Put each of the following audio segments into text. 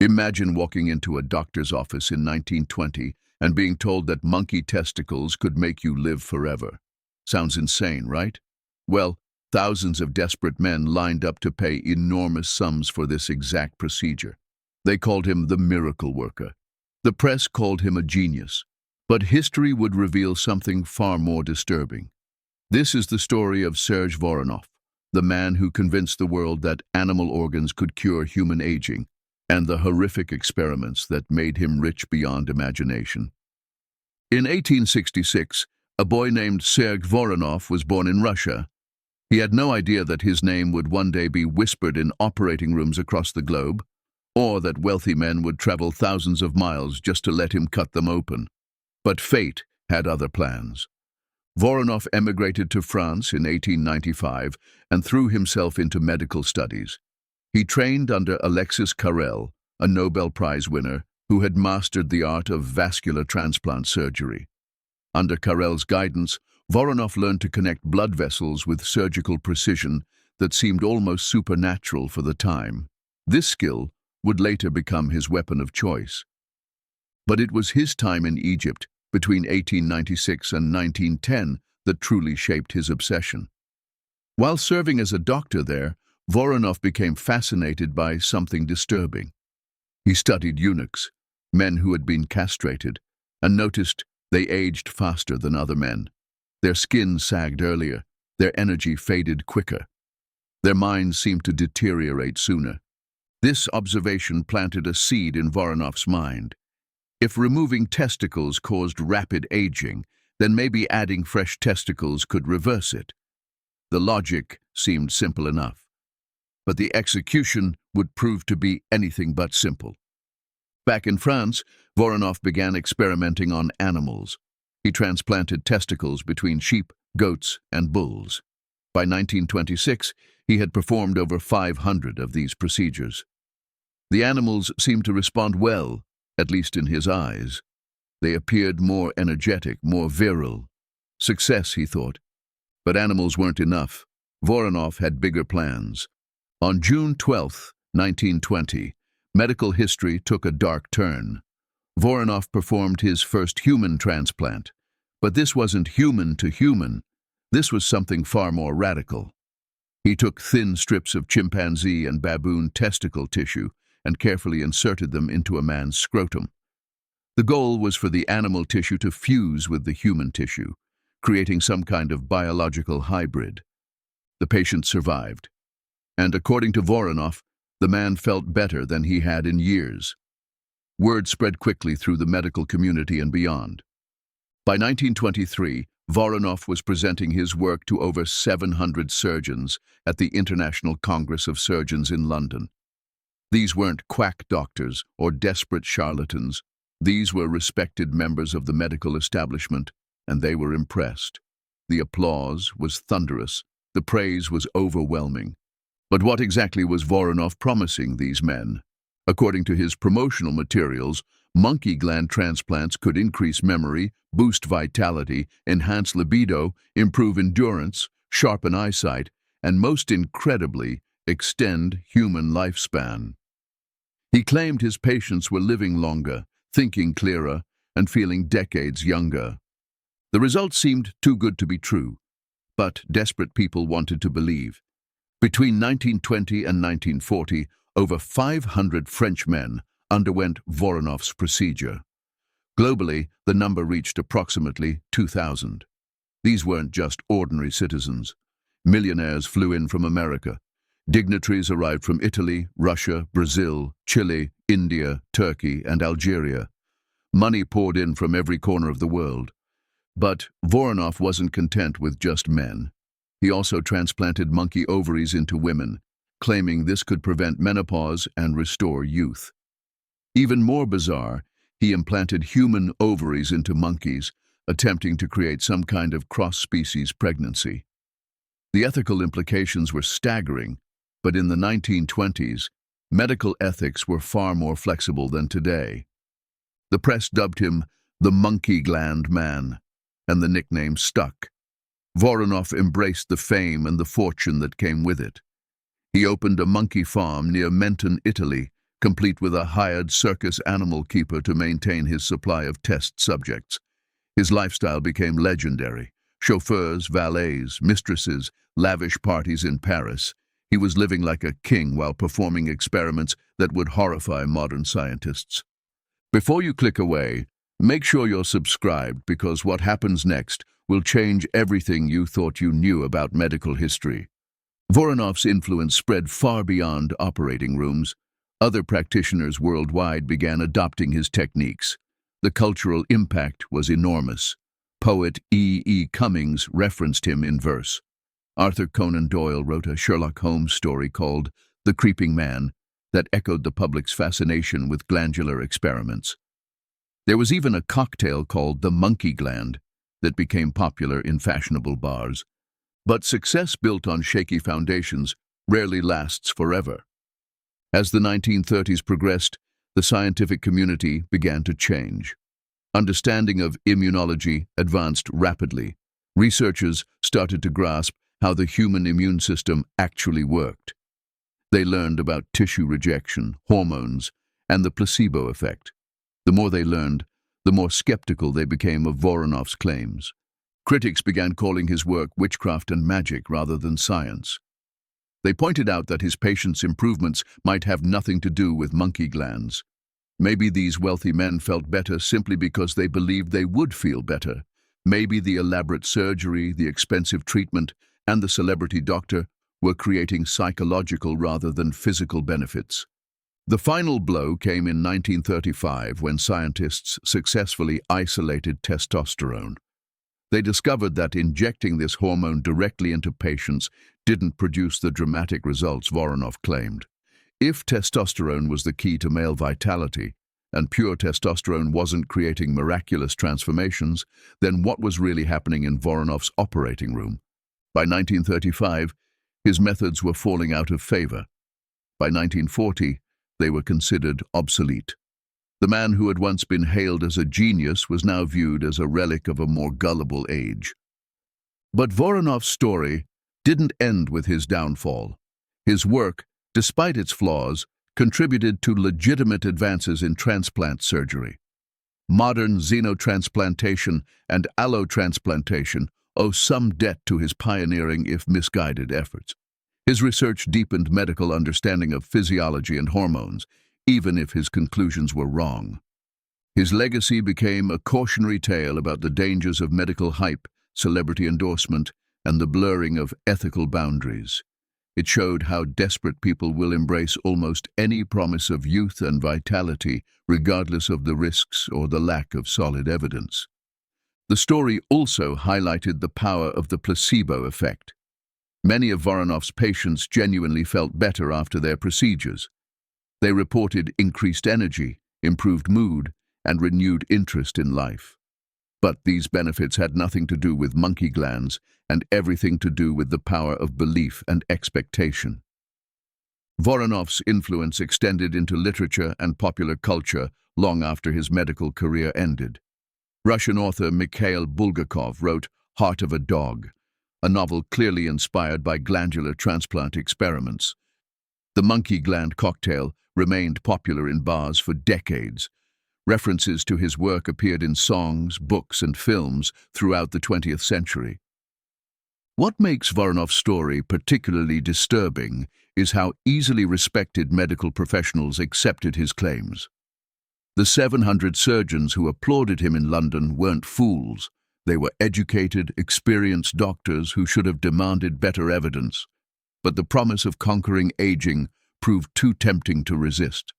Imagine walking into a doctor's office in 1920 and being told that monkey testicles could make you live forever. Sounds insane, right? Well, thousands of desperate men lined up to pay enormous sums for this exact procedure. They called him the miracle worker. The press called him a genius. But history would reveal something far more disturbing. This is the story of Serge Voronoff, the man who convinced the world that animal organs could cure human aging, and the horrific experiments that made him rich beyond imagination. In 1866, a boy named Serge Voronoff was born in Russia. He had no idea that his name would one day be whispered in operating rooms across the globe, or that wealthy men would travel thousands of miles just to let him cut them open. But fate had other plans. Voronoff emigrated to France in 1895 and threw himself into medical studies. He trained under Alexis Carrel, a Nobel Prize winner who had mastered the art of vascular transplant surgery. Under Carrel's guidance, Voronoff learned to connect blood vessels with surgical precision that seemed almost supernatural for the time. This skill would later become his weapon of choice. But it was his time in Egypt between 1896 and 1910 that truly shaped his obsession. While serving as a doctor there, Voronoff became fascinated by something disturbing. He studied eunuchs, men who had been castrated, and noticed they aged faster than other men. Their skin sagged earlier, their energy faded quicker. Their minds seemed to deteriorate sooner. This observation planted a seed in Voronoff's mind. If removing testicles caused rapid aging, then maybe adding fresh testicles could reverse it. The logic seemed simple enough, but the execution would prove to be anything but simple. Back in France, Voronoff began experimenting on animals. He transplanted testicles between sheep, goats, and bulls. By 1926, he had performed over 500 of these procedures. The animals seemed to respond well, at least in his eyes. They appeared more energetic, more virile. Success, he thought. But animals weren't enough. Voronoff had bigger plans. On June 12, 1920, medical history took a dark turn. Voronoff performed his first human transplant. But this wasn't human to human. This was something far more radical. He took thin strips of chimpanzee and baboon testicle tissue and carefully inserted them into a man's scrotum. The goal was for the animal tissue to fuse with the human tissue, creating some kind of biological hybrid. The patient survived, and according to Voronoff, the man felt better than he had in years. Word spread quickly through the medical community and beyond. By 1923, Voronoff was presenting his work to over 700 surgeons at the International Congress of Surgeons in London. These weren't quack doctors or desperate charlatans. These were respected members of the medical establishment, and they were impressed. The applause was thunderous. The praise was overwhelming. But what exactly was Voronoff promising these men? According to his promotional materials, monkey gland transplants could increase memory, boost vitality, enhance libido, improve endurance, sharpen eyesight, and most incredibly, extend human lifespan. He claimed his patients were living longer, thinking clearer, and feeling decades younger. The results seemed too good to be true, but desperate people wanted to believe. Between 1920 and 1940, over 500 French men underwent Voronoff's procedure. Globally, the number reached approximately 2,000. These weren't just ordinary citizens. Millionaires flew in from America. Dignitaries arrived from Italy, Russia, Brazil, Chile, India, Turkey, and Algeria. Money poured in from every corner of the world. But Voronoff wasn't content with just men. He also transplanted monkey ovaries into women, claiming this could prevent menopause and restore youth. Even more bizarre, he implanted human ovaries into monkeys, attempting to create some kind of cross-species pregnancy. The ethical implications were staggering, but in the 1920s, medical ethics were far more flexible than today. The press dubbed him the monkey gland man, and the nickname stuck. Voronoff embraced the fame and the fortune that came with it. He opened a monkey farm near Menton, Italy, complete with a hired circus animal keeper to maintain his supply of test subjects. His lifestyle became legendary. Chauffeurs, valets, mistresses, lavish parties in Paris. He was living like a king while performing experiments that would horrify modern scientists. Before you click away, make sure you're subscribed, because what happens next will change everything you thought you knew about medical history. Voronoff's influence spread far beyond operating rooms. Other practitioners worldwide began adopting his techniques. The cultural impact was enormous. Poet E. Cummings referenced him in verse. Arthur Conan Doyle wrote a Sherlock Holmes story called The Creeping Man that echoed the public's fascination with glandular experiments. There was even a cocktail called the monkey gland that became popular in fashionable bars. But success built on shaky foundations rarely lasts forever. As the 1930s progressed, the scientific community began to change. Understanding of immunology advanced rapidly. Researchers started to grasp how the human immune system actually worked. They learned about tissue rejection, hormones, and the placebo effect. The more they learned, the more skeptical they became of Voronoff's claims. Critics began calling his work witchcraft and magic rather than science. They pointed out that his patients' improvements might have nothing to do with monkey glands. Maybe these wealthy men felt better simply because they believed they would feel better. Maybe the elaborate surgery, the expensive treatment, and the celebrity doctor were creating psychological rather than physical benefits. The final blow came in 1935 when scientists successfully isolated testosterone. They discovered that injecting this hormone directly into patients didn't produce the dramatic results Voronoff claimed. If testosterone was the key to male vitality, and pure testosterone wasn't creating miraculous transformations, then what was really happening in Voronoff's operating room? By 1935, his methods were falling out of favor. By 1940, they were considered obsolete. The man who had once been hailed as a genius was now viewed as a relic of a more gullible age. But Voronoff's story didn't end with his downfall. His work, despite its flaws, contributed to legitimate advances in transplant surgery. Modern xenotransplantation and allotransplantation owe some debt to his pioneering, if misguided, efforts. His research deepened medical understanding of physiology and hormones, even if his conclusions were wrong. His legacy became a cautionary tale about the dangers of medical hype, celebrity endorsement, and the blurring of ethical boundaries. It showed how desperate people will embrace almost any promise of youth and vitality, regardless of the risks or the lack of solid evidence. The story also highlighted the power of the placebo effect. Many of Voronoff's patients genuinely felt better after their procedures. They reported increased energy, improved mood, and renewed interest in life. But these benefits had nothing to do with monkey glands and everything to do with the power of belief and expectation. Voronoff's influence extended into literature and popular culture long after his medical career ended. Russian author Mikhail Bulgakov wrote Heart of a Dog, a novel clearly inspired by glandular transplant experiments. The monkey gland cocktail remained popular in bars for decades. References to his work appeared in songs, books, and films throughout the 20th century. What makes Voronoff's story particularly disturbing is how easily respected medical professionals accepted his claims. The 700 surgeons who applauded him in London weren't fools. They were educated, experienced doctors who should have demanded better evidence. But the promise of conquering aging proved too tempting to resist.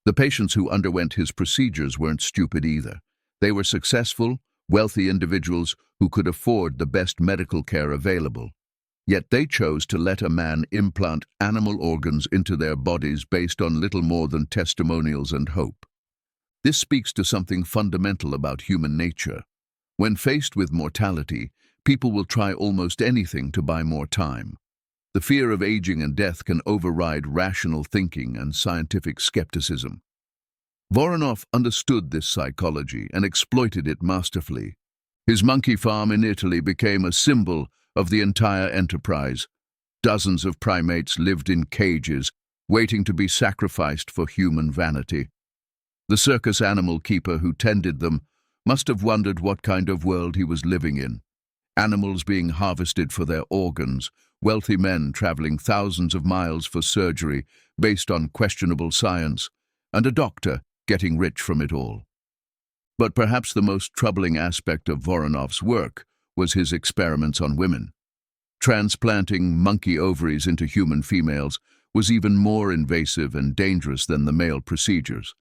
The patients who underwent his procedures weren't stupid either. They were successful, wealthy individuals who could afford the best medical care available. Yet they chose to let a man implant animal organs into their bodies based on little more than testimonials and hope. This speaks to something fundamental about human nature. When faced with mortality, people will try almost anything to buy more time. The fear of aging and death can override rational thinking and scientific skepticism. Voronoff understood this psychology and exploited it masterfully. His monkey farm in Italy became a symbol of the entire enterprise. Dozens of primates lived in cages, waiting to be sacrificed for human vanity. The circus animal keeper who tended them must have wondered what kind of world he was living in. Animals being harvested for their organs, wealthy men traveling thousands of miles for surgery based on questionable science, and a doctor getting rich from it all. But perhaps the most troubling aspect of Voronoff's work was his experiments on women. Transplanting monkey ovaries into human females was even more invasive and dangerous than the male procedures.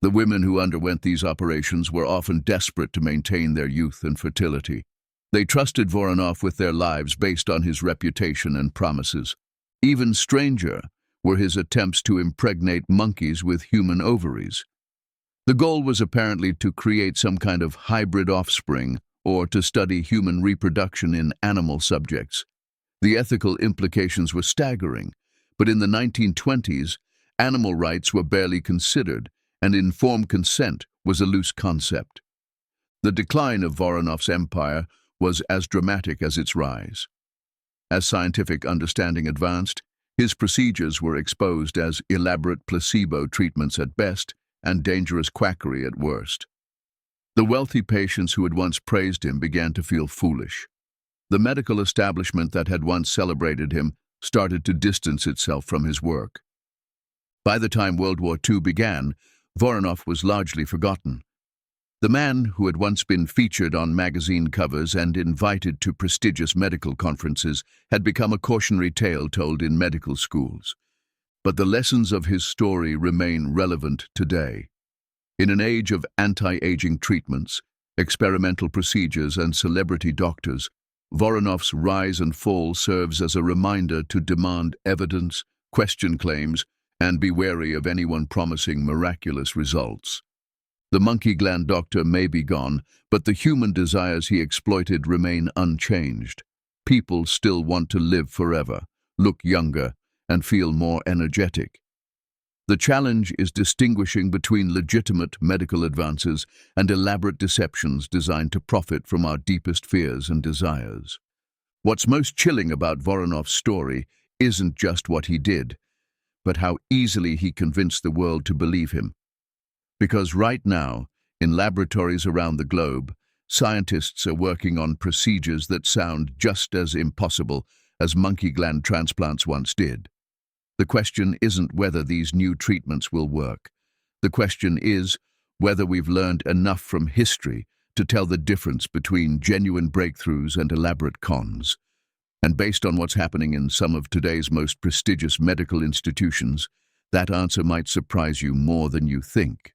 The women who underwent these operations were often desperate to maintain their youth and fertility. They trusted Voronoff with their lives based on his reputation and promises. Even stranger were his attempts to impregnate monkeys with human ovaries. The goal was apparently to create some kind of hybrid offspring or to study human reproduction in animal subjects. The ethical implications were staggering, but in the 1920s, animal rights were barely considered, and informed consent was a loose concept. The decline of Voronoff's empire was as dramatic as its rise. As scientific understanding advanced, his procedures were exposed as elaborate placebo treatments at best and dangerous quackery at worst. The wealthy patients who had once praised him began to feel foolish. The medical establishment that had once celebrated him started to distance itself from his work. By the time World War II began, Voronoff was largely forgotten. The man who had once been featured on magazine covers and invited to prestigious medical conferences had become a cautionary tale told in medical schools. But the lessons of his story remain relevant today. In an age of anti-aging treatments, experimental procedures, and celebrity doctors, Voronoff's rise and fall serves as a reminder to demand evidence, question claims, and be wary of anyone promising miraculous results. The monkey gland doctor may be gone, but the human desires he exploited remain unchanged. People still want to live forever, look younger, and feel more energetic. The challenge is distinguishing between legitimate medical advances and elaborate deceptions designed to profit from our deepest fears and desires. What's most chilling about Voronoff's story isn't just what he did, but how easily he convinced the world to believe him. Because right now, in laboratories around the globe, scientists are working on procedures that sound just as impossible as monkey gland transplants once did. The question isn't whether these new treatments will work. The question is whether we've learned enough from history to tell the difference between genuine breakthroughs and elaborate cons. And based on what's happening in some of today's most prestigious medical institutions, that answer might surprise you more than you think.